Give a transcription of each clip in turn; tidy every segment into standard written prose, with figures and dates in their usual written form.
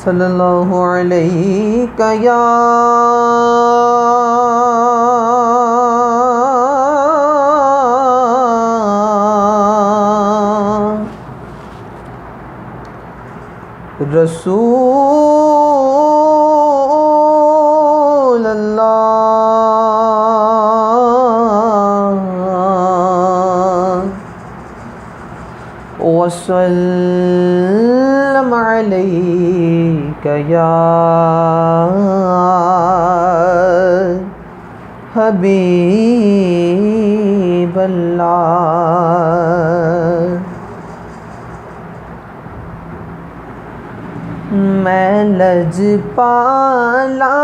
صلی اللہ علیہ یا رسول اللہ وسلم علیک یا حبیب اللہ۔ میں لجپالا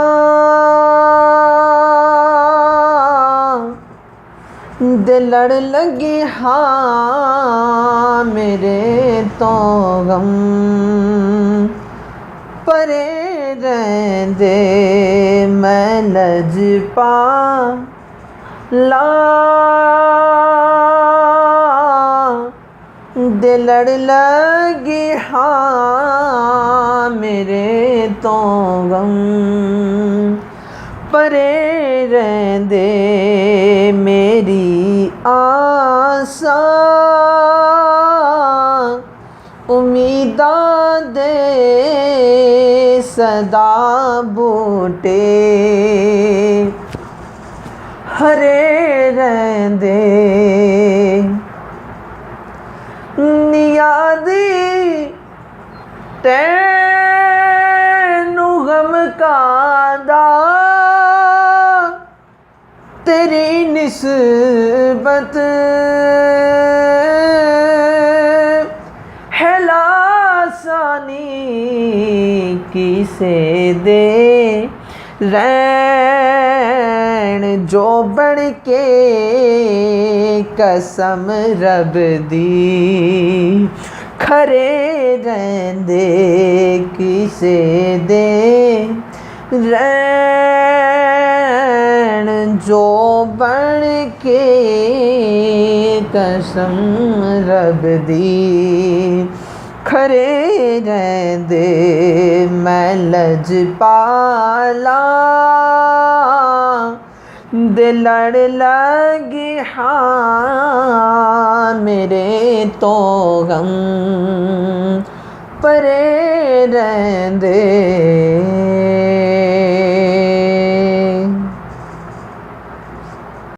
دل لڑ لگے ہاں میرے تو غم پرے رہندے۔ میں لجپالا دل لڑ لگے ہاں میرے تو غم پرے رہندے۔ میری آساں امیداں دے صدا بوٹے ہرے رہندے۔ نیادی تینو غم کاندا تیری نسبت ہے لاسانی کسے دے رین جو بڑھ کے قسم رب دی کھرے رہندے۔ کسے دے رین جو بڑھ کے قسم رب دی کھرے رہندے۔ میں لجپالا دل لڑ لگے ہاں میرے تو غم پرے رہندے۔